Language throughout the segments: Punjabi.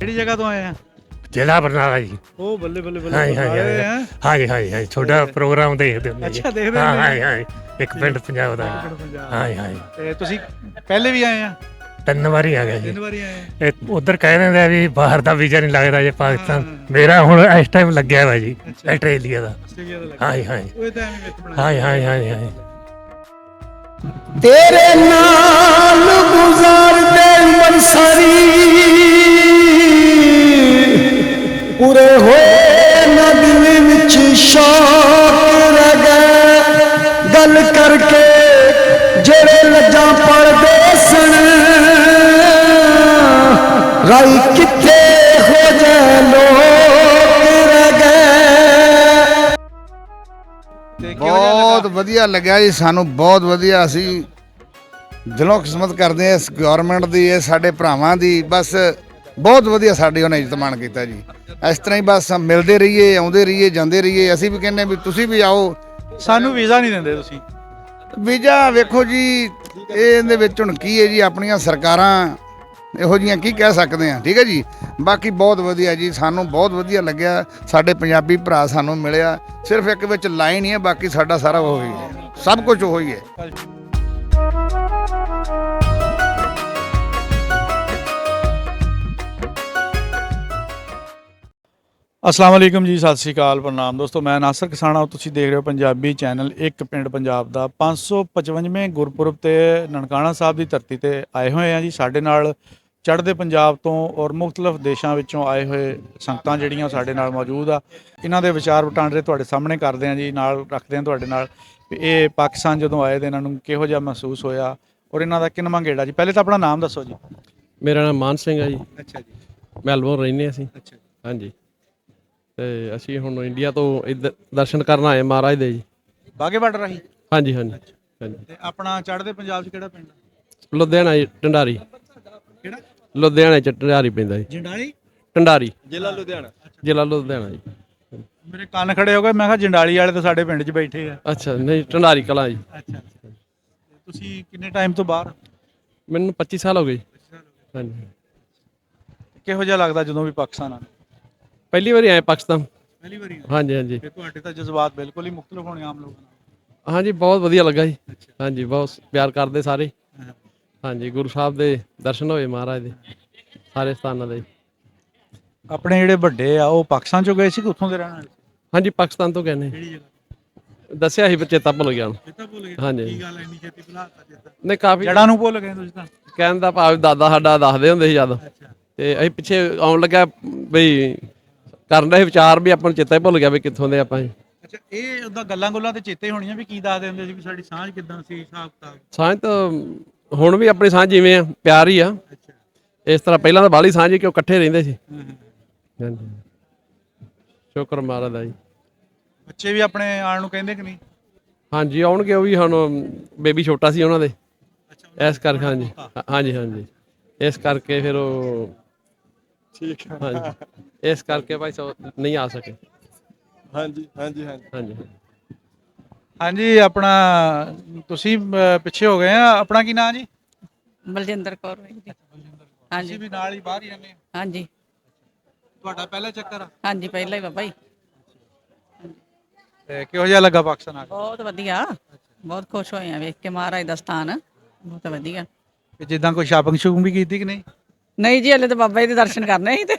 ਕਿਹੜੀ ਜਗ੍ਹਾ ਤੋਂ ਆਏ ਆ? ਜ਼ਿਲ੍ਹਾ ਬਰਨਾਲਾ ਜੀ। ਉਹ ਬੱਲੇ ਬੱਲੇ ਬੱਲੇ ਹਾਂਜੀ ਬਰਨਾਲੇ ਆ। ਹਾਂਜੀ ਹਾਂਜੀ ਹਾਂਜੀ ਤੁਹਾਡਾ ਪ੍ਰੋਗਰਾਮ ਦੇਖਦੇ ਹੁੰਦੇ ਜੀ। ਅੱਛਾ, ਦੇਖਦੇ ਹਾਂ ਹੁੰਦੇ ਹਾਂਜੀ ਹਾਂਜੀ ਇੱਕ ਪਿੰਡ ਪੰਜਾਬ ਦਾ ਪਿੰਡ ਪੰਜਾਬ। ਹਾਂਜੀ ਹਾਂਜੀ ਤੇ ਤੁਸੀਂ ਪਹਿਲੇ ਵੀ ਆਏ ਆ? 3 ਵਾਰੀ ਆ ਗਿਆ ਜੀ। 3 ਵਾਰੀ ਆਏ ਆ। ਇਹ ਉਧਰ ਕਹਿ ਦਿੰਦੇ ਆ ਵੀ ਬਾਹਰ ਦਾ ਵੀਜ਼ਾ ਨਹੀਂ ਲੱਗਦਾ ਜੇ ਪਾਕਿਸਤਾਨ। ਹਾਂ। ਮੇਰਾ ਹੁਣ ਇਸ ਟਾਈਮ ਲੱਗਿਆ ਵਾ ਜੀ ਅੱਛਾ। ਆਸਟ੍ਰੇਲੀਆ ਦਾ। ਆਸਟ੍ਰੇਲੀਆ ਦਾ ਲੱਗਾ। ਹਾਂਜੀ ਹਾਂਜੀ ਉਹ ਤਾਂ ਐਵੇਂ ਵਿੱਚ ਬਣਾਇਆ। ਹਾਂਜੀ ਹਾਂਜੀ ਹਾਂਜੀ ਹਾਂਜੀ तेरे नाल गुजारते बरसरी पूरे होए न दिल विच शौक रह गए गल करके जेड़े लज्जा पड़दे सन राई किथे हो जाए लोग रह गए। ਤੇ ਕਿਹੋ ਜਿਹਾ ਬਹੁਤ ਲੱਗਾ? ਵਧੀਆ ਲੱਗਿਆ ਜੀ ਸਾਨੂੰ, ਬਹੁਤ ਵਧੀਆ। ਅਸੀਂ ਦਿਲੋਂ ਕਿਸਮਤ ਕਰਦੇ ਹਾਂ ਇਸ ਗਵਰਨਮੈਂਟ ਦੀ, ਇਹ ਸਾਡੇ ਭਰਾਵਾਂ ਦੀ। ਬਸ ਬਹੁਤ ਵਧੀਆ ਸਾਡੀ ਉਹਨੇ ਇੱਜ਼ਤ ਮਾਣ ਕੀਤਾ ਜੀ। ਇਸ ਤਰ੍ਹਾਂ ਹੀ ਬਸ ਮਿਲਦੇ ਰਹੀਏ, ਆਉਂਦੇ ਰਹੀਏ, ਜਾਂਦੇ ਰਹੀਏ। ਅਸੀਂ ਵੀ ਕਹਿੰਦੇ ਵੀ ਤੁਸੀਂ ਵੀ ਆਓ। ਸਾਨੂੰ ਵੀਜ਼ਾ ਨਹੀਂ ਦਿੰਦੇ ਤੁਸੀਂ? ਵੀਜ਼ਾ ਵੇਖੋ ਜੀ, ਇਹਦੇ ਵਿੱਚ ਹੁਣ ਕੀ ਹੈ ਜੀ, ਆਪਣੀਆਂ ਸਰਕਾਰਾਂ ਇਹੋ ਜਿਹੀਆਂ, ਕੀ ਕਹਿ ਸਕਦੇ ਹਾਂ। ਠੀਕ ਹੈ ਜੀ, ਬਾਕੀ ਬਹੁਤ ਵਧੀਆ ਜੀ, ਸਾਨੂੰ ਬਹੁਤ ਵਧੀਆ ਲੱਗਿਆ। ਸਾਡੇ ਪੰਜਾਬੀ ਭਰਾ ਸਾਨੂੰ ਮਿਲਿਆ, ਸਿਰਫ ਇੱਕ ਵਿੱਚ ਲਾਈਨ ਹੀ ਹੈ, ਬਾਕੀ ਸਾਡਾ ਸਾਰਾ ਉਹ ਹੀ ਹੈ, ਸਭ ਕੁਝ ਉਹ ਹੀ ਹੈ। ਅਸਲਾਮ ਵਾਲੇਕਮ ਜੀ, ਸਤਿ ਸ਼੍ਰੀ ਅਕਾਲ, ਪ੍ਰਣਾਮ ਦੋਸਤੋ। ਮੈਂ ਨਾਸਰ ਕਿਸਾਨਾ, ਤੁਸੀਂ ਦੇਖ ਰਹੇ ਹੋ ਪੰਜਾਬੀ ਚੈਨਲ ਇੱਕ ਪਿੰਡ ਪੰਜਾਬ ਦਾ। 555ਵੇਂ ਗੁਰਪੁਰਬ ਤੇ ਨਨਕਾਣਾ ਸਾਹਿਬ ਦੀ ਧਰਤੀ ਤੇ ਆਏ ਹੋਏ ਆ ਜੀ। ਸਾਡੇ ਨਾਲ ਚੜ੍ਹਦੇ ਪੰਜਾਬ ਤੋਂ ਔਰ ਮੁਖਤਲਿਫ ਦੇਸ਼ਾਂ ਵਿੱਚੋਂ ਆਏ ਹੋਏ ਸੰਗਤਾਂ ਜਿਹੜੀਆਂ ਸਾਡੇ ਨਾਲ ਮੌਜੂਦ ਆ। ਇਹਨਾਂ ਦੇ ਵਿਚਾਰ ਵਟਾਂਦਰੇ ਤੁਹਾਡੇ ਸਾਹਮਣੇ ਕਰਦੇ ਆ ਜੀ, ਨਾਲ ਰੱਖਦੇ ਆ ਤੁਹਾਡੇ ਨਾਲ ਵੀ ਇਹ ਪਾਕਿਸਤਾਨ ਜਦੋਂ ਆਏ ਤੇ ਇਹਨਾਂ ਨੂੰ ਕਿਹੋ ਜਿਹਾ ਮਹਿਸੂਸ ਹੋਇਆ ਔਰ ਇਹਨਾਂ ਦਾ ਕਿੰਨਵਾਂ ਗੇੜਾ ਜੀ। ਪਹਿਲੇ ਤਾਂ ਆਪਣਾ ਨਾਮ ਦੱਸੋ ਜੀ। ਮੇਰਾ ਨਾਮ ਮਾਨ ਸਿੰਘ ਹੈ ਜੀ। ਅੱਛਾ ਜੀ। ਮੈਲਬੌਰਨ ਰਹਿੰਦੇ ਅਸੀਂ। ਅੱਛਾ। ਹਾਂਜੀ, ਤੇ ਅਸੀਂ ਹੁਣ ਇੰਡੀਆ ਤੋਂ ਇੱਧਰ ਦਰਸ਼ਨ ਕਰਨ ਆਏ ਮਹਾਰਾਜ ਦੇ ਜੀ। ਬਾਗੇ ਬਾਰਡਰ ਆਹੀ? ਹਾਂਜੀ ਹਾਂਜੀ ਹਾਂਜੀ। ਤੇ ਆਪਣਾ ਚੜ੍ਹਦੇ ਪੰਜਾਬ 'ਚ ਕਿਹੜਾ ਪਿੰਡ? ਲੁਧਿਆਣਾ ਜੀ, ਢੰਡਾਰੀ। ਕਿਹੜਾ? ਲੁਧਿਆਣੇ ਚ ਢੰਡਾਰੀ ਪੈਂਦਾ ਜੀ। ਜੰਡਾਲੀ? ਢੰਡਾਰੀ, ਜ਼ਿਲ੍ਹਾ ਲੁਧਿਆਣਾ। ਜ਼ਿਲ੍ਹਾ ਲੁਧਿਆਣਾ ਜੀ। ਮੇਰੇ ਕੰਨ ਖੜੇ ਹੋ ਗਏ, ਮੈਂ ਕਿਹਾ ਜੰਡਾਲੀ ਵਾਲੇ ਤਾਂ ਸਾਡੇ ਪਿੰਡ 'ਚ ਬੈਠੇ ਆ। ਅੱਛਾ, ਨਹੀਂ ਢੰਡਾਰੀ ਕਲਾਂ ਜੀ। ਅੱਛਾ। ਤੁਸੀਂ ਕਿੰਨੇ ਟਾਈਮ ਤੋਂ ਬਾਹਰ? ਮੈਨੂੰ 25 ਸਾਲ ਹੋ ਗਏ ਜੀ। ਹਾਂਜੀ, ਕਿਹੋ ਜਿਹਾ ਲੱਗਦਾ ਜਦੋਂ ਵੀ ਪਾਕਿਸਤਾਨ ਆਉਂਦੇ? ਪਹਿਲੀ ਵਾਰੀ ਆਏ ਪਾਕਿਸਤਾਨ। ਪਹਿਲੀ ਵਾਰੀ? ਹਾਂਜੀ ਹਾਂਜੀ ਤੇ ਤੁਹਾਡੇ ਤਾਂ ਜਜ਼ਬਾਤ ਬਿਲਕੁਲ ਹੀ ਮੁਖਤਲਿਫ ਹੋਣੇ ਆਮ ਲੋਕਾਂ ਨਾਲ। ਹਾਂਜੀ, ਬਹੁਤ ਵਧੀਆ ਲੱਗਾ ਜੀ। ਹਾਂਜੀ, ਬਹੁਤ ਪਿਆਰ ਕਰਦੇ ਸਾਰੇ। ਹਾਂ। ਹਾਂਜੀ, ਗੁਰੂ ਸਾਹਿਬ ਦੇ ਦਰਸ਼ਨ ਹੋਏ ਮਹਾਰਾਜ ਦੇ ਸਾਰੇ ਸਥਾਨਾਂ ਦੇ। ਆਪਣੇ ਜਿਹੜੇ ਵੱਡੇ ਆ ਉਹ ਪਾਕਿਸਤਾਨ ਚੋਂ ਗਏ ਸੀ ਕਿ ਉੱਥੋਂ ਦੇ ਰਹਿਣ ਵਾਲੇ? ਹਾਂਜੀ, ਪਾਕਿਸਤਾਨ ਤੋਂ ਕਹਿੰਦੇ ਕਿਹੜੀ ਜਗ੍ਹਾ? ਦੱਸਿਆ ਸੀ, ਚੇਤਾ ਭੁੱਲ ਗਿਆ ਹੁਣ। ਚੇਤਾ ਭੁੱਲ ਗਏ? ਹਾਂਜੀ। ਕੀ ਗੱਲ ਇੰਨੀ ਛੇਤੀ ਭੁਲਾਤਾ ਚੇਤਾ? ਨਹੀਂ, ਕਾਫੀ ਜੜਾਂ ਨੂੰ ਭੁੱਲ ਗਏ ਤੁਸੀਂ ਤਾਂ। ਕਹਿਣ ਦਾ ਭਾਵ ਦਾਦਾ ਸਾਡਾ ਦੱਸਦੇ ਹੁੰਦੇ ਸੀ ਜਦ, ਅੱਛਾ। ਤੇ ਅਸੀਂ ਪਿੱਛੇ ਆਉਣ ਲੱਗਾ ਬਈ ਕਰਨ ਰਹੇ ਵਿਚਾਰ ਵੀ ਆਪਾਂ ਨੂੰ ਚੇਤਾ ਹੀ ਭੁੱਲ ਗਿਆ ਵੀ ਕਿੱਥੋਂ ਦੇ ਆਪਾਂ। ਅੱਛਾ, ਇਹ ਉਹਦਾ ਗੱਲਾਂ ਗੁੱਲਾਂ ਤੇ ਚੇਤੇ ਹੋਣੀਆਂ ਵੀ ਕੀ ਦੱਸਦੇ ਹੁੰਦੇ ਸੀ ਵੀ ਸਾਡੀ ਸਾਂਝ ਕਿੱਦਾਂ ਸੀ, ਹਿਸਾਬ ਕਿਤਾਬ? ਸਾਂਝ ਤਾਂ ਹੁਣ ਵੀ ਆਪਣੀ ਸਾਂਝ ਜਿਵੇਂ ਆ, ਪਿਆਰ ਹੀ ਆ। ਅੱਛਾ। ਇਸ ਤਰ੍ਹਾਂ ਪਹਿਲਾਂ ਤਾਂ ਬਾਹਲੀ ਸਾਂਝ ਸੀ ਕਿ ਉਹ ਇਕੱਠੇ ਰਹਿੰਦੇ ਸੀ। ਹਾਂ, ਹਾਂ। ਹਾਂਜੀ, ਸ਼ੁਕਰ ਮਹਾਰਾਜ ਦਾ ਜੀ। ਬੱਚੇ ਵੀ ਆਪਣੇ ਆਉਣ ਨੂੰ ਕਹਿੰਦੇ ਕਿ ਨਹੀਂ? ਹਾਂਜੀ, ਆਉਣਗੇ। ਉਹ ਵੀ ਹੁਣ ਬੇਬੀ ਛੋਟਾ ਸੀ ਉਹਨਾਂ ਦੇ, ਅੱਛਾ। ਇਸ ਕਰਕੇ। ਹਾਂਜੀ ਹਾਂਜੀ ਹਾਂਜੀ, ਇਸ ਕਰਕੇ ਫਿਰ ਉਹ ਠੀਕ ਹੈ। ਹਾਂਜੀ, ਇਸ ਕਰਕੇ ਭਾਈ ਸਾਹਿਬ ਨਹੀਂ ਆ ਸਕੇ। ਹਾਂਜੀ ਹਾਂਜੀ ਹਾਂਜੀ ਹਾਂਜੀ, ਹਾਂਜੀ, ਆਪਣਾ ਤੁਸੀਂ ਪਿੱਛੇ ਹੋ ਗਏ ਆ। ਆਪਣਾ ਕੀ ਨਾਂ ਜੀ? ਬਲਜਿੰਦਰ ਕੌਰ ਹੈ ਜੀ। ਹਾਂਜੀ ਤੁਸੀਂ ਵੀ ਨਾਲ ਹੀ ਬਾਹਰ ਹੀ ਰਹਿੰਦੇ? ਹਾਂਜੀ ਤੁਹਾਡਾ ਪਹਿਲਾ ਚੱਕਰ ਆ? ਹਾਂਜੀ, ਪਹਿਲਾਂ ਹੀ ਬਾਬਾ ਜੀ। ਤੇ ਕਿਹੋ ਜਿਹਾ ਲੱਗਾ ਪਾਕਿਸਤਾਨ ਆ ਕੇ? ਬਹੁਤ ਵਧੀਆ, ਬਹੁਤ ਖੁਸ਼ ਹੋਏ ਆ ਵੇਖ ਕੇ ਮਹਾਰਾਜ ਦਾ ਸਥਾਨ, ਬਹੁਤ ਵਧੀਆ। ਤੇ ਜਿੱਦਾਂ ਕੋਈ ਸ਼ਾਪਿੰਗ ਸ਼ੂਪਿੰਗ ਵੀ ਕੀਤੀ ਕਿ ਨਹੀਂ? ਨਹੀਂ ਜੀ, ਹਲੇ ਤਾਂ ਬਾਬਾ ਜੀ ਦੇ ਦਰਸ਼ਨ ਕਰਨੇ ਸੀ ਤੇ।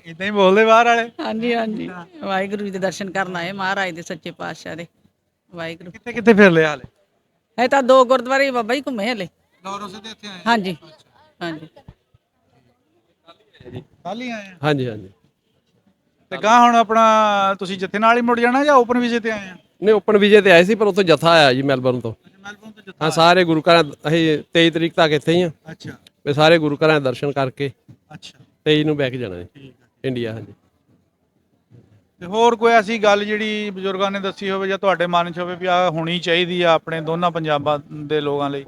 ਇਦਾਂ ਹੀ ਬੋਲਦੇ ਬਾਹਰ ਵਾਲੇ? ਹਾਂਜੀ ਹਾਂਜੀ, ਵਾਹਿਗੁਰੂ ਜੀ ਦੇ ਦਰਸ਼ਨ ਕਰਨ ਆਏ, ਮਹਾਰਾਜ ਦੇ ਸੱਚੇ ਪਾਤਸ਼ਾਹ ਦੇ। ਵਾਹਿਗੁਰੂ। ਕਿੱਥੇ ਕਿੱਥੇ ਫਿਰ ਲਿਆ ਹਾਲੇ? ਇਹ ਤਾਂ 2 ਗੁਰਦੁਆਰੇ ਬਾਬਾ ਜੀ ਘੁੰਮੇ ਹਲੇ। ਲਾਹੌਰੋਂ ਸਿੱਧੇ ਇੱਥੇ ਆਏ? ਹਾਂਜੀ ਹਾਂਜੀ। ਕੱਲ ਹੀ ਆਏ ਆ? ਹਾਂਜੀ ਹਾਂਜੀ। ਤੇ ਗਾਂ ਹੁਣ ਆਪਣਾ ਤੁਸੀਂ ਜੱਥੇ ਨਾਲ ਹੀ ਮੁੜ ਜਾਣਾ ਜਾਂ ਓਪਨ ਵੀਜ਼ੇ ਤੇ ਆਏ ਆ? ਨਹੀਂ, ਓਪਨ ਵੀਜ਼ੇ ਤੇ ਆਏ ਸੀ, ਪਰ ਉੱਥੋਂ ਜੱਥਾ ਆਇਆ ਜੀ ਮੈਲਬੌਰਨ ਤੋਂ। ਮੈਲਬੌਰਨ ਤੋਂ ਜੱਥਾ? ਹਾਂ, ਸਾਰੇ ਗੁਰੂ ਘਰਾਂ ਅਸੀਂ 23 ਤਰੀਕ ਤੱਕ ਇੱਥੇ ਹੀ ਆ। ਅੱਛਾ ਵੀ ਸਾਰੇ ਗੁਰੂ ਘਰਾਂ ਦੇ ਦਰਸ਼ਨ ਕਰਕੇ ਅੱਛਾ। 23 ਨੂੰ ਬੈਕ ਜਾਣਾ ਜੀ ਠੀਕ ਹੈ। ਇੰਡੀਆ। ਹਾਂਜੀ, ਤੇ ਹੋਰ ਕੋਈ ਐਸੀ ਗੱਲ ਜਿਹੜੀ ਬਜ਼ੁਰਗਾਂ ਨੇ ਦੱਸੀ ਹੋਵੇ ਜਾਂ ਤੁਹਾਡੇ ਮਨ 'ਚ ਹੋਵੇ ਵੀ ਆ ਹੋਣੀ ਚਾਹੀਦੀ ਆ ਆਪਣੇ ਦੋਨਾਂ ਪੰਜਾਬਾਂ ਦੇ ਲੋਕਾਂ ਲਈ?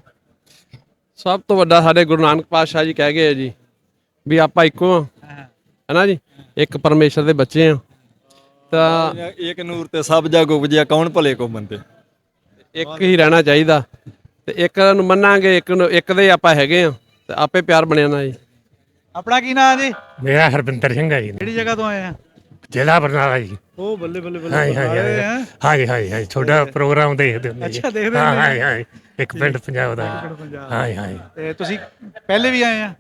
ਸਭ ਤੋਂ ਵੱਡਾ ਸਾਡੇ ਗੁਰੂ ਨਾਨਕ ਪਾਤਸ਼ਾਹ ਜੀ ਕਹਿ ਗਏ ਆ ਜੀ ਵੀ ਆਪਾਂ ਇੱਕੋ ਆ, ਹੈ ਨਾ ਜੀ, ਇੱਕ ਪਰਮੇਸ਼ਰ ਦੇ ਬੱਚੇ ਆ। ਤਾਂ ਇੱਕ ਨੂਰ ਤੇ ਸਭ ਜਗ ਉਪਜਿਆ, ਕੌਣ ਭਲੇ ਕੋ ਮੰਦੇ। ਇੱਕ ਹੀ ਰਹਿਣਾ ਚਾਹੀਦਾ, ਤੇ ਇੱਕ ਨੂੰ ਮੰਨਾਂਗੇ, ਇੱਕ ਦੇ ਆਪਾਂ ਹੈਗੇ ਆ, ਤੇ ਆਪੇ ਪਿਆਰ ਬਣਿਆ ਨਾ ਜੀ। ਆਪਣਾ ਕੀ ਨਾਮ ਜੀ? ਮੇਰਾ ਹਰਵਿੰਦਰ ਸਿੰਘ ਹੈ ਜੀ, ਕਿਹੜੀ ਜਗ੍ਹਾ ਤੋਂ ਆਏ ਆ? ਜ਼ਿਲ੍ਹਾ ਬਰਨਾਲਾ ਜੀ। ਉਹ ਬੱਲੇ ਬੱਲੇ ਬੱਲੇ ਹਾਂਜੀ ਹਾਂਜੀ ਬਰਨਾਲੇ ਆ। ਹਾਂਜੀ ਹਾਂਜੀ ਹਾਂਜੀ ਤੁਹਾਡਾ ਪ੍ਰੋਗਰਾਮ ਦੇਖਦੇ ਹੁੰਦੇ ਜੀ। ਅੱਛਾ, ਦੇਖਦੇ ਹਾਂ ਹੁੰਦੇ ਹਾਂਜੀ ਹਾਂਜੀ ਇੱਕ ਪਿੰਡ ਪੰਜਾਬ ਦਾ ਜੀ। ਪੰਜਾਬ। ਹਾਂਜੀ ਹਾਂਜੀ ਤੇ ਤੁਸੀਂ ਪਹਿਲੇ ਵੀ ਆਏ ਆ?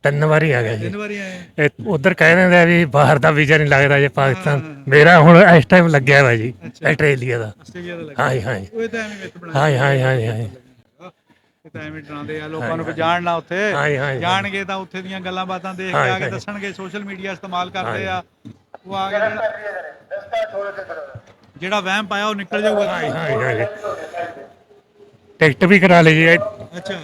3 ਵਾਰੀ ਆ ਗਿਆ ਜੀ। 3 ਵਾਰੀ ਆਏ ਆ। ਉਧਰ ਕਹਿ ਦਿੰਦੇ ਆ ਵੀ ਬਾਹਰ ਦਾ ਵੀਜ਼ਾ ਨਹੀਂ ਲੱਗਦਾ ਜੇ ਪਾਕਿਸਤਾਨ, ਮੇਰਾ ਹੁਣ ਇਸ ਟਾਈਮ ਲੱਗਿਆ ਵਾ ਜੀ ਆਸਟ੍ਰੇਲੀਆ ਦਾ। ਆਸਟ੍ਰੇਲੀਆ ਦਾ ਲੱਗਿਆ। ਹਾਂਜੀ ਹਾਂਜੀ ਉਹ ਤਾਂ ਐਵੇਂ ਵਿੱਚ ਬਣਾਇਆ। ਹਾਂਜੀ ਹਾਂਜੀ ਹਾਂਜੀ ਹਾਂਜੀ ਇਹ ਤਾਂ ਐਵੇਂ ਡਰਾਉਂਦੇ ਆ ਲੋਕਾਂ ਨੂੰ, ਵੀ ਜਾਣਨਾ ਉੱਥੇ ਹਾਂਜੀ, ਹਾਂਜੀ। ਜਾਣਗੇ ਤਾਂ ਉੱਥੇ ਦੀਆਂ ਗੱਲਾਂ ਬਾਤਾਂ ਦੇਖ ਕੇ ਹਾਂਜੀ, ਆ ਕੇ ਹਾਂਜੀ। ਦੱਸਣਗੇ। ਸੋਸ਼ਲ ਮੀਡੀਆ ਇਸਤੇਮਾਲ ਕਰਦੇ ਆ, ਉਹ ਆ ਕੇ ਜਿਹੜਾ ਵਹਿਮ ਪਾਇਆ ਉਹ ਨਿਕਲ ਜਾਊਗਾ। ਹਾਂਜੀ ਹਾਂਜੀ ਟਿਕਟ ਵੀ ਕਰਾ ਲਈ ਜੀ, ਅੱਛਾ,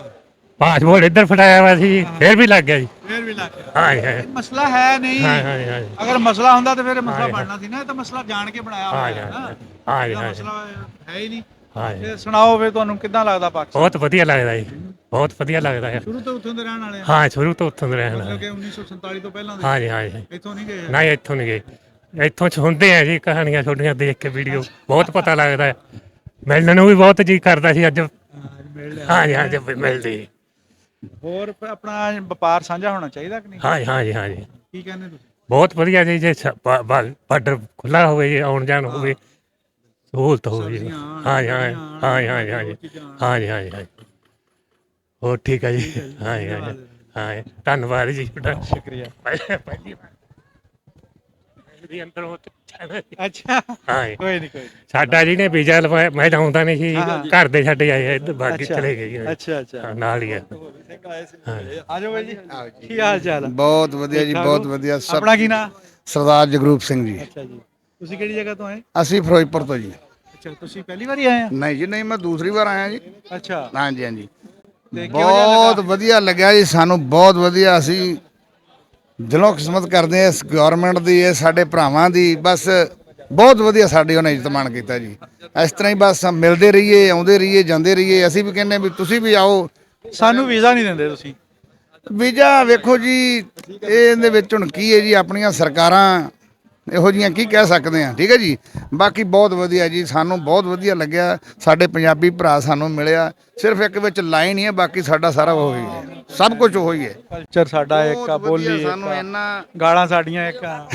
ਪਾਸਪੋਰਟ ਇੱਧਰ ਫਟਾਇਆ ਵਾ ਸੀ, ਫਿਰ ਵੀ ਲੱਗ ਗਿਆ ਜੀ। ਫੇਰ ਵੀ ਲੱਗ ਗਿਆ। ਹਾਂਜੀ ਇਹ ਹਾਂਜੀ ਮਸਲਾ ਹੈ ਨਹੀਂ। ਹਾਂਜੀ ਹਾਂਜੀ ਹਾਂਜੀ ਅਗਰ ਮਸਲਾ ਹੁੰਦਾ ਤਾਂ ਫਿਰ ਇਹ ਮਸਲਾ ਹਾਂਜੀ, ਬਣਨਾ ਸੀ ਨਾ। ਇਹ ਤਾਂ ਮਸਲਾ ਜਾਣ ਕੇ ਬਣਾਇਆ ਹਾਂਜੀ, ਹੋਇਆ ਹੈ ਨਾ। ਹਾਂਜੀ, ਇਹਦਾ ਹਾਂਜੀ। ਮਸਲਾ ਹੈ ਹੀ ਨਹੀਂ। ਹਾਂਜੀ ਤੇ ਸੁਣਾਓ ਫਿਰ, ਤੁਹਾਨੂੰ ਕਿੱਦਾਂ ਲੱਗਦਾ ਪਾਕਿਸਤਾਨ? ਬਹੁਤ ਵਧੀਆ ਲੱਗਦਾ ਜੀ, ਬਹੁਤ ਵਧੀਆ ਲੱਗਦਾ ਹੈ। ਸ਼ੁਰੂ ਤੋਂ ਉੱਥੋਂ ਦੇ ਰਹਿਣ ਵਾਲੇ ਆ? ਹਾਂ ਸ਼ੁਰੂ ਤੋਂ ਉੱਥੋਂ ਦੇ ਰਹਿਣ ਮਤਲਬ ਵਾਲੇ। ਕਿ 1947 ਤੋਂ ਪਹਿਲਾਂ ਦੇ? ਹਾਂਜੀ ਹਾਂਜੀ ਇੱਥੋਂ ਨਹੀਂ ਗਏ? ਨਹੀਂ ਇੱਥੋਂ ਨਹੀਂ ਗਏ, ਇੱਥੋਂ ਸੁਣਦੇ ਆ ਜੀ ਕਹਾਣੀਆਂ ਛੋਟੀਆਂ ਦੇਖ ਕੇ, ਵੀਡੀਓ ਬਹੁਤ ਪਤਾ ਲੱਗਦਾ ਹੈ। ਮਿਲਣ ਨੂੰ ਵੀ ਬਹੁਤ ਜੀ ਕਰਦਾ ਸੀ ਅੱਜ। ਮਿਲ ਲਿਆ। ਹਾਂਜੀ ਹਾਂਜੀ ਮਿਲਦੀ। ਹੋਰ ਆਪਣਾ ਵਪਾਰ ਸਾਂਝਾ ਹੋਣਾ ਚਾਹੀਦਾ ਕਿ ਨਹੀਂ? ਹਾਂਜੀ ਹਾਂਜੀ ਹਾਂਜੀ ਕੀ ਕਹਿੰਦੇ ਤੁਸੀਂ? ਬਹੁਤ ਵਧੀਆ ਜੀ, ਜੇ ਬਾਰਡਰ ਖੁੱਲਾ ਹੋਵੇ ਜੀ, ਆਉਣ ਜਾਣ ਹੋਵੇ, ਸਹੂਲਤ ਹੋਵੇ ਜੀ। ਸਬਜ਼ੀਆਂ, ਹਾਂਜੀ ਹਾਂਜੀ ਗੱਡੀਆਂ, ਹਾਂਜੀ ਹਾਂਜੀ ਹਾਂਜੀ ਹੋਰ ਚੀਜ਼ਾਂ। ਹਾਂਜੀ ਹਾਂਜੀ ਹਾਂਜੀ ਹੋਰ ਠੀਕ ਹੈ ਜੀ। ਹਾਂਜੀ ਹਾਂਜੀ ਹਾਂ ਧੰਨਵਾਦ ਜੀ ਤੁਹਾਡਾ, ਸ਼ੁਕਰੀਆ। ਪਹਿਲੀ ਵਾਰ ਵੀ ਅੰਦਰੋਂ ਅੱਛਾ, ਹਾਂ ਕੋਈ ਨਹੀਂ ਕੋਈ ਨਹੀਂ। ਸਾਡਾ ਜੀ ਨੇ ਵੀਜ਼ਾ ਲਵਾਇਆ, ਮੈਂ ਤਾਂ ਆਉਂਦਾ ਨਹੀਂ ਸੀ, ਘਰ ਦੇ ਸਾਡੇ ਆਏ ਇੱਧਰ ਬਾਕੀ ਚਲੇ ਗਏ ਜੀ। ਅੱਛਾ ਅੱਛਾ, ਹਾਂ, ਨਾਲ ਹੀ ਹੈ। ਆ ਜਾਓ ਬਾਈ ਜੀ, ਕੀ ਹਾਲ ਚਾਲ ਆ? ਬਹੁਤ ਵਧੀਆ ਜੀ, ਠੀਕ ਠਾਕ ਬਹੁਤ ਹੋ? ਵਧੀਆ। ਆਪਣਾ ਕੀ ਨਾਮ? ਸਰਦਾਰ ਜਗਰੂਪ ਸਿੰਘ ਜੀ। ਅੱਛਾ ਜੀ, ਤੁਸੀਂ ਕਿਹੜੀ ਜਗ੍ਹਾ ਤੋਂ ਆਏ? ਅਸੀਂ ਫਿਰੋਜ਼ਪੁਰ ਤੋਂ ਜੀ। ਅੱਛਾ, ਤੁਸੀਂ ਪਹਿਲੀ ਵਾਰੀ ਆਏ ਆ? ਨਹੀਂ ਜੀ ਨਹੀਂ, ਮੈਂ ਦੂਸਰੀ ਵਾਰ ਆਇਆ ਜੀ। ਅੱਛਾ, ਹਾਂਜੀ ਹਾਂਜੀ, ਤੇ ਕਿਹੋ ਜਿਹਾ ਬਹੁਤ ਲੱਗਾ? ਵਧੀਆ ਲੱਗਿਆ ਜੀ ਸਾਨੂੰ, ਬਹੁਤ ਵਧੀਆ। ਅਸੀਂ ਦਿਲੋਂ ਕਿਸਮਤ ਕਰਦੇ ਹਾਂ ਇਸ ਗਵਰਨਮੈਂਟ ਦੀ, ਇਹ ਸਾਡੇ ਭਰਾਵਾਂ ਦੀ। ਬਸ ਬਹੁਤ ਵਧੀਆ ਸਾਡੀ ਉਹਨੇ ਇੱਜ਼ਤ ਮਾਣ ਕੀਤਾ ਜੀ। ਇਸ ਤਰ੍ਹਾਂ ਹੀ ਬਸ ਮਿਲਦੇ ਰਹੀਏ, ਆਉਂਦੇ ਰਹੀਏ, ਜਾਂਦੇ ਰਹੀਏ। ਅਸੀਂ ਵੀ ਕਹਿੰਦੇ ਵੀ ਤੁਸੀਂ ਵੀ ਆਓ। ਸਾਨੂੰ ਵੀਜ਼ਾ ਨਹੀਂ ਦਿੰਦੇ ਤੁਸੀਂ? ਵੀਜ਼ਾ ਵੇਖੋ ਜੀ, ਇਹਦੇ ਵਿੱਚ ਹੁਣ ਕੀ ਹੈ ਜੀ, ਆਪਣੀਆਂ ਸਰਕਾਰਾਂ ਇਹੋ ਜੀਆਂ, ਕੀ ਕਹਿ ਸਕਦੇ ਆ। ਠੀਕ ਹੈ ਜੀ, ਬਾਕੀ ਬਹੁਤ ਵਧੀਆ ਜੀ, ਸਾਨੂੰ ਬਹੁਤ ਵਧੀਆ ਲੱਗਿਆ। ਸਾਡੇ ਪੰਜਾਬੀ ਭਰਾ ਸਾਨੂੰ ਮਿਲਿਆ, ਸਿਰਫ ਇੱਕ ਵਿੱਚ ਲਾਈਨ ਹੀ ਹੈ, ਬਾਕੀ ਸਾਡਾ ਸਾਰਾ ਉਹ ਹੀ ਹੈ, ਸਭ ਕੁਝ ਉਹ ਹੀ ਹੈ। ਕਲਚਰ ਸਾਡਾ ਇੱਕ ਆ, ਬਹੁਤ ਬੋਲੀ ਵਧੀਆ, ਇੱਕ ਸਾਨੂੰ ਆ, ਇੰਨਾ ਗਾਲਾਂ ਸਾਡੀਆਂ ਇੱਕ ਆ।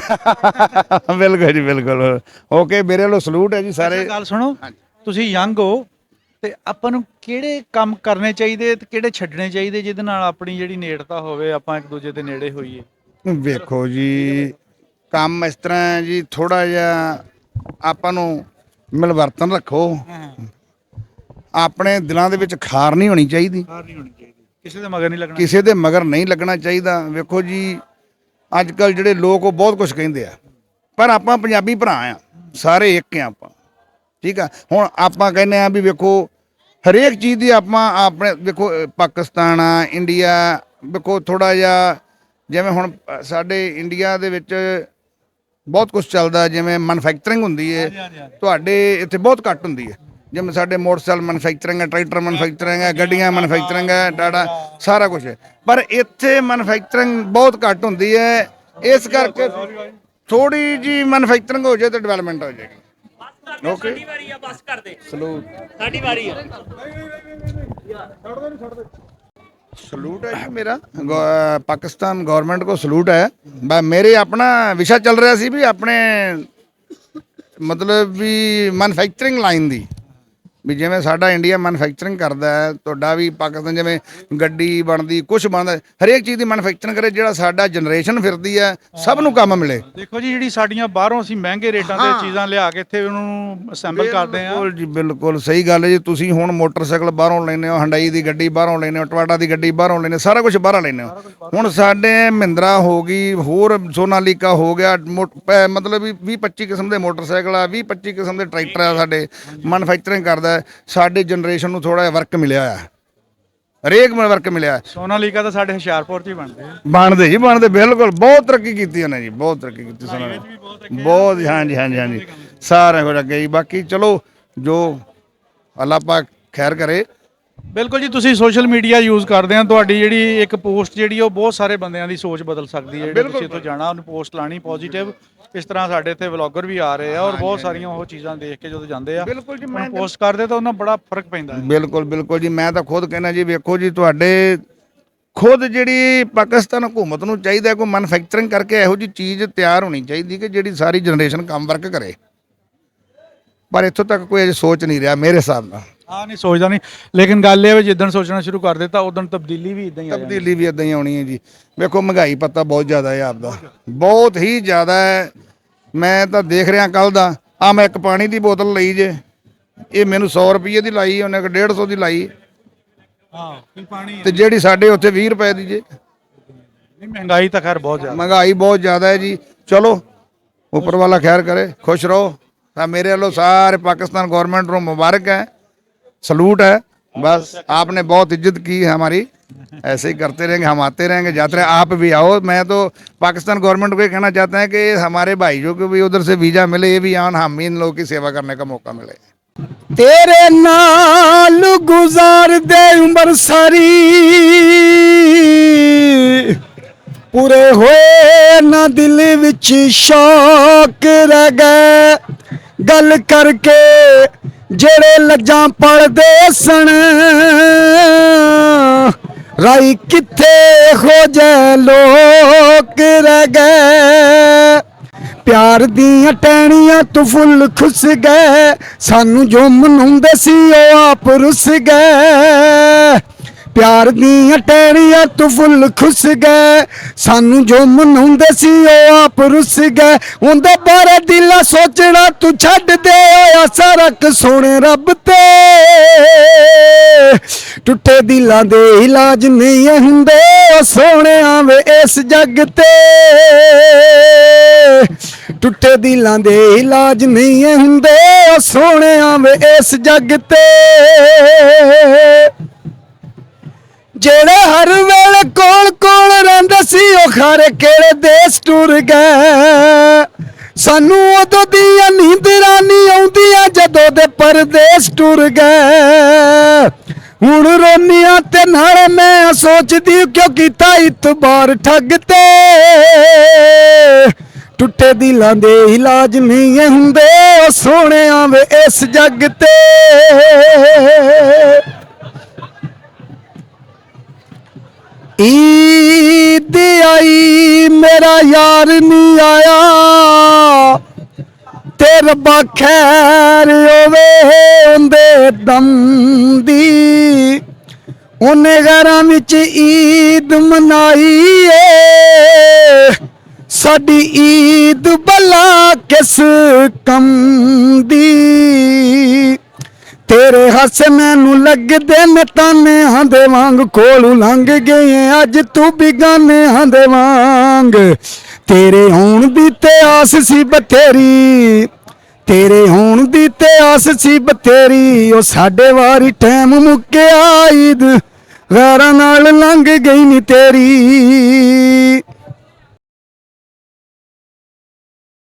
ਬਿਲਕੁਲ ਜੀ, ਬਿਲਕੁਲ। ਓਕੇ, ਮੇਰੇ ਵੱਲੋਂ ਸਲੂਟ ਹੈ ਜੀ ਸਾਰੇ। ਗੱਲ ਸੁਣੋ, ਤੁਸੀਂ ਯੰਗ ਹੋ ਤੇ ਆਪਾਂ ਨੂੰ ਕਿਹੜੇ ਕੰਮ ਕਰਨੇ ਚਾਹੀਦੇ ਤੇ ਕਿਹੜੇ ਛੱਡਣੇ ਚਾਹੀਦੇ ਜਿਹਦੇ ਨਾਲ ਆਪਣੀ ਜਿਹੜੀ ਨੇੜਤਾ ਹੋਵੇ, ਆਪਾਂ ਇੱਕ ਦੂਜੇ ਦੇ ਨੇੜੇ ਹੋਈਏ? ਵੇਖੋ ਜੀ, ਕੰਮ ਇਸ ਤਰ੍ਹਾਂ ਹੈ ਜੀ, ਥੋੜਾ ਜਿਹਾ ਆਪਾਂ ਨੂੰ ਮਿਲਵਰਤਨ ਰੱਖੋ। ਆਪਣੇ ਦਿਲਾਂ ਦੇ ਵਿੱਚ ਖਾਰ ਨਹੀਂ ਹੋਣੀ ਚਾਹੀਦੀ, ਹਾਰ ਨਹੀਂ ਹੋਣੀ ਚਾਹੀਦੀ, ਕਿਸੇ ਦੇ ਮਗਰ ਨਹੀਂ ਲੱਗਣਾ। ਕਿਸੇ ਦੇ ਮਗਰ ਨਹੀਂ ਲੱਗਣਾ ਚਾਹੀਦਾ। ਵੇਖੋ ਜੀ, ਅੱਜ ਕੱਲ ਜਿਹੜੇ ਲੋਕ ਉਹ ਬਹੁਤ ਕੁਝ ਕਹਿੰਦੇ ਆ, ਪਰ ਆਪਾਂ ਪੰਜਾਬੀ ਭਰਾ ਆ, ਸਾਰੇ ਇੱਕ ਆ ਆਪਾਂ। ਠੀਕ ਆ, ਹੁਣ ਆਪਾਂ ਕਹਿੰਦੇ ਆ ਵੀ ਵੇਖੋ ਹਰੇਕ ਚੀਜ਼ ਦੀ ਆਪਾਂ ਆਪਣੇ ਵੇਖੋ, ਪਾਕਿਸਤਾਨ ਆ, ਇੰਡੀਆ, ਵੇਖੋ ਥੋੜਾ ਜਿਹਾ ਜਿਵੇਂ ਹੁਣ ਸਾਡੇ ਇੰਡੀਆ ਦੇ ਵਿੱਚ ਬਹੁਤ ਕੁਝ ਚੱਲਦਾ, ਜਿਵੇਂ ਮੈਨੂਫੈਕਚਰਿੰਗ ਹੁੰਦੀ ਹੈ, ਤੁਹਾਡੇ ਇੱਥੇ ਬਹੁਤ ਘੱਟ ਹੁੰਦੀ ਹੈ। ਜਿਵੇਂ ਸਾਡੇ ਮੋਟਰਸਾਈਕਲ ਮੈਨੂਫੈਕਚਰਿੰਗ ਹੈ, ਟਰੈਕਟਰ ਮੈਨੂਫੈਕਚਰਿੰਗ ਹੈ, ਗੱਡੀਆਂ ਮੈਨੂਫੈਕਚਰਿੰਗ ਹੈ, ਟਾਟਾ ਸਾਰਾ ਕੁਝ ਹੈ, ਪਰ ਇੱਥੇ ਮੈਨੂਫੈਕਚਰਿੰਗ ਬਹੁਤ ਘੱਟ ਹੁੰਦੀ ਹੈ। ਇਸ ਕਰਕੇ ਥੋੜੀ ਜੀ ਮੈਨੂਫੈਕਚਰਿੰਗ ਹੋ ਜਾਏ ਤਾਂ ਡਿਵੈਲਪਮੈਂਟ ਹੋ ਜਾਏਗੀ। ਓਕੇ, ਸਾਡੀ ਵਾਰੀ ਆ, ਬਸ ਕਰ ਦੇ ਸਲੂਟ, ਸਾਡੀ ਵਾਰੀ ਆ। ਸਲੂਟ ਹੈ ਜੀ ਮੇਰਾ, ਪਾਕਿਸਤਾਨ ਗਵਰਨਮੈਂਟ ਕੋ ਸਲੂਟ ਹੈ। ਮੇਰੇ ਆਪਣਾ ਵਿਸ਼ਾ ਚੱਲ ਰਿਹਾ ਸੀ ਵੀ ਆਪਣੇ ਮਤਲਬ ਵੀ ਮੈਨੂਫੈਕਚਰਿੰਗ ਲਾਈਨ ਦੀ, ਵੀ ਜਿਵੇਂ ਸਾਡਾ ਇੰਡੀਆ ਮੈਨੂਫੈਕਚਰਿੰਗ ਕਰਦਾ ਹੈ, ਤੁਹਾਡਾ ਵੀ ਪਾਕਿਸਤਾਨ ਜਿਵੇਂ ਗੱਡੀ ਬਣਦੀ, ਕੁਝ ਬਣਦਾ, ਹਰੇਕ ਚੀਜ਼ ਦੀ ਮੈਨੂਫੈਕਚਰਿੰਗ ਕਰੇ, ਜਿਹੜਾ ਸਾਡਾ ਜਨਰੇਸ਼ਨ ਫਿਰਦੀ ਹੈ ਸਭ ਨੂੰ ਕੰਮ ਮਿਲੇ। ਦੇਖੋ ਜੀ, ਜਿਹੜੀ ਸਾਡੀਆਂ ਬਾਹਰੋਂ ਅਸੀਂ ਮਹਿੰਗੇ ਰੇਟਾਂ ਤੇ ਚੀਜ਼ਾਂ ਲਿਆ ਕੇ ਇੱਥੇ ਉਹਨੂੰ ਅਸੈਂਬਲ ਕਰਦੇ ਆ। ਬਿਲਕੁਲ ਜੀ, ਬਿਲਕੁਲ ਸਹੀ ਗੱਲ ਹੈ ਜੀ। ਤੁਸੀਂ ਹੁਣ ਮੋਟਰਸਾਈਕਲ ਬਾਹਰੋਂ ਲੈਂਦੇ ਹੋ, ਹੁੰਡਈ ਦੀ ਗੱਡੀ ਬਾਹਰੋਂ ਲੈਂਦੇ ਹੋ, ਟਵਾਟਾ ਦੀ ਗੱਡੀ ਬਾਹਰੋਂ ਲੈਂਦੇ ਹੋ, ਸਾਰਾ ਕੁਝ ਬਾਹਰੋਂ ਲੈਂਦੇ ਹੋ। ਹੁਣ ਸਾਡੇ ਮਹਿੰਦਰਾ ਹੋ ਗਈ, ਹੋਰ ਸੋਨਾਲੀਕਾ ਹੋ ਗਿਆ, ਮਤਲਬ ਵੀ 20-25 ਕਿਸਮ ਦੇ ਮੋਟਰਸਾਈਕਲ ਆ, 20-25 ਕਿਸਮ ਦੇ ਟਰੈਕਟਰ ਆ, ਸਾਡੇ ਮੈਨੂਫੈਕਚਰਿੰਗ ਕਰਦਾ। ਸਾਡੇ ਜਨਰੇਸ਼ਨ ਨੂੰ ਥੋੜਾ ਜਿਹਾ ਵਰਕ ਮਿਲਿਆ ਆ, ਹਰੇਕ ਨੂੰ ਵਰਕ ਮਿਲਿਆ। ਸੋਨਾਲੀਕਾ ਤਾਂ ਸਾਡੇ ਹੁਸ਼ਿਆਰਪੁਰ 'ਚ ਹੀ ਬਣਦੇ ਆ। ਬਣਦੇ ਜੀ, ਬਣਦੇ, ਬਿਲਕੁਲ ਬਹੁਤ ਤਰੱਕੀ ਕੀਤੀ ਉਹਨੇ ਜੀ, ਬਹੁਤ ਤਰੱਕੀ ਕੀਤੀ ਸੋਨਾ, ਬਹੁਤ। ਹਾਂਜੀ ਹਾਂਜੀ ਹਾਂਜੀ, ਸਾਰਿਆਂ ਕੋਲ ਅੱਗੇ ਜੀ। ਬਾਕੀ ਚਲੋ ਜੋ ਅੱਲਾਹ ਪਾਕ ਖੈਰ ਕਰੇ। ਬਿਲਕੁਲ ਜੀ, ਤੁਸੀਂ ਸੋਸ਼ਲ ਮੀਡੀਆ ਯੂਜ਼ ਕਰਦੇ ਆ, ਤੁਹਾਡੀ ਜਿਹੜੀ ਇੱਕ ਪੋਸਟ ਜਿਹੜੀ ਉਹ ਬਹੁਤ ਸਾਰੇ ਬੰਦਿਆਂ ਦੀ ਸੋਚ ਬਦਲ ਸਕਦੀ ਹੈ। ਜਿਹੜੇ ਤੁਸੀਂ ਇੱਥੋਂ ਜਾਣਾ, ਉਹਨੂੰ ਪੋਸਟ ਲਾਣੀ ਪੋਜ਼ਿਟਿਵ। ਇਸ ਤਰ੍ਹਾਂ ਸਾਡੇ ਇੱਥੇ ਵਲੌਗਰ ਵੀ ਆ ਰਹੇ ਆ, ਔਰ ਬਹੁਤ ਸਾਰੀਆਂ ਉਹ ਚੀਜ਼ਾਂ ਦੇਖ ਕੇ ਜਦੋਂ ਜਾਂਦੇ ਆ, ਬਿਲਕੁਲ ਜੀ, ਮੈਂ ਪੋਸਟ ਕਰਦੇ ਤਾਂ ਉਹਨਾਂ ਬੜਾ ਫਰਕ ਪੈਂਦਾ ਹੈ। ਬਿਲਕੁਲ ਬਿਲਕੁਲ ਜੀ, ਮੈਂ ਤਾਂ ਖੁਦ ਕਹਿਣਾ ਜੀ, ਵੇਖੋ ਜੀ, ਤੁਹਾਡੇ ਖੁਦ ਜਿਹੜੀ ਪਾਕਿਸਤਾਨ ਹਕੂਮਤ ਨੂੰ ਚਾਹੀਦਾ ਕੋਈ ਮੈਨੂਫੈਕਚਰਿੰਗ ਕਰਕੇ ਇਹੋ ਜਿਹੀ ਚੀਜ਼ ਤਿਆਰ ਹੋਣੀ ਚਾਹੀਦੀ ਕਿ ਜਿਹੜੀ ਸਾਰੀ ਜਨਰੇਸ਼ਨ ਕੰਮ ਵਰਕ ਕਰੇ, ਪਰ ਇੱਥੋਂ ਤੱਕ ਕੋਈ ਅਜੇ ਸੋਚ ਨਹੀਂ ਰਿਹਾ ਮੇਰੇ ਹਿਸਾਬ ਨਾਲ। ਹਾਂ ਨਹੀਂ ਸੋਚਦਾ ਨਹੀਂ, ਲੇਕਿਨ ਗੱਲ ਇਹ ਹੈ ਜਿੱਦਣ ਸੋਚਣਾ ਸ਼ੁਰੂ ਕਰ ਦਿੱਤਾ ਉਦੋਂ ਤਬਦੀਲੀ ਵੀ ਇਦਾਂ ਹੀ ਆ ਜਾਂਦੀ। ਤਬਦੀਲੀ ਵੀ ਇਦਾਂ ਹੀ ਆਉਣੀ ਹੈ ਜੀ। ਵੇਖੋ ਮਹਿੰਗਾਈ ਪੱਤਾ ਬਹੁਤ ਜ਼ਿਆਦਾ ਹੈ ਆਪਦਾ, ਬਹੁਤ ਹੀ ਜ਼ਿਆਦਾ ਹੈ। ਮੈਂ ਤਾਂ ਦੇਖ ਰਿਹਾ ਕੱਲ ਦਾ ਆ, ਮੈਂ ਇੱਕ ਪਾਣੀ ਦੀ ਬੋਤਲ ਲਈ ਜੇ, ਇਹ ਮੈਨੂੰ 100 ਰੁਪਏ ਦੀ ਲਾਈ, ਉਹਨੇ 150 ਦੀ ਲਾਈ, ਹਾਂ ਪਾਣੀ ਤੇ ਜਿਹੜੀ ਸਾਡੇ ਉੱਥੇ 20 ਰੁਪਏ ਦੀ ਜੇ। ਨਹੀਂ ਮਹਿੰਗਾਈ ਤਾਂ ਖੈਰ ਬਹੁਤ ਜ਼ਿਆਦਾ। ਮਹਿੰਗਾਈ ਬਹੁਤ ਜ਼ਿਆਦਾ ਹੈ ਜੀ। ਚਲੋ ਉੱਪਰ ਵਾਲਾ ਖੈਰ ਕਰੇ, ਖੁਸ਼ ਰਹੋ। ਤਾਂ ਮੇਰੇ ਵੱਲੋਂ ਸਾਰੇ ਪਾकिस्तान गवर्नमेंट को मुबारक है, सलूट है। बस आपने बहुत इज्जत की है हमारी, ऐसे ही करते रहेंगे, हम आते रहेंगे, जाते रहेंगे। आप भी आओ। मैं तो पाकिस्तान गवर्नमेंट को ये कहना चाहता है कि हमारे भाइयों को भी उधर से वीज़ा मिले, ये भी आन, हम इन लोगों की सेवा करने का मौका मिले। तेरे नाल गुजार दे उम्र सारी, पूरे होए ना दिल विच शौक रह गए, गल करके जेड़े लज्जां पढ़दे सन, राई किथे हो जाए लोक रह गए। प्यार दियां टहनियां तू फुल खुस गए, सानू जो मनाउंदे सी ओ आप रुस गए। प्यार दियां टहनियां तू फुल खुस गए, सानू जो मनाउंदे सी ओ आप रुस गए। उंदे बारे दिला सोचना तू छड्ड दे, आसा रख सोने रब ते। टुटे दिलां दे इलाज नहीं हुंदे, ओ सोने आवे इस जग ते। टुटे दिलां दे इलाज नहीं हुंदे, ओ सोने आवे इस जग ते। जेड़े हर वेले कोल कोल रहिंदे सी, ओ खारे केड़े देश टुर गए। सानू उदों दियां नींदरां नहीं आउंदियां जदों दे परदेस टुर गए। हुण रोनियां ते नाले मैं सोचदी क्यों कीता इतबार ठग ते। टुटे दिलां दे इलाज नहीं हुंदे, ओ सोने आवे इस जग ते। ईद आई मेरा यार नहीं आया, ते रब्बा खैर होवे उंदे दम दी। उन्हें घरां विच ईद मनाई ए, साडी ईद भला किस कम दी। तेरे हस मैनू लगदे ने ताने आंदे वांग, कोलू लंघ गए अज तू भी गाने आंदे वांग। तेरे होण दी ते आस सी बथेरी, तेरे होण दी ते आस सी बथेरी। ओ साडे वारी टैम मुक्किया ईद, गैरां नाल लंघ गई नी तेरी।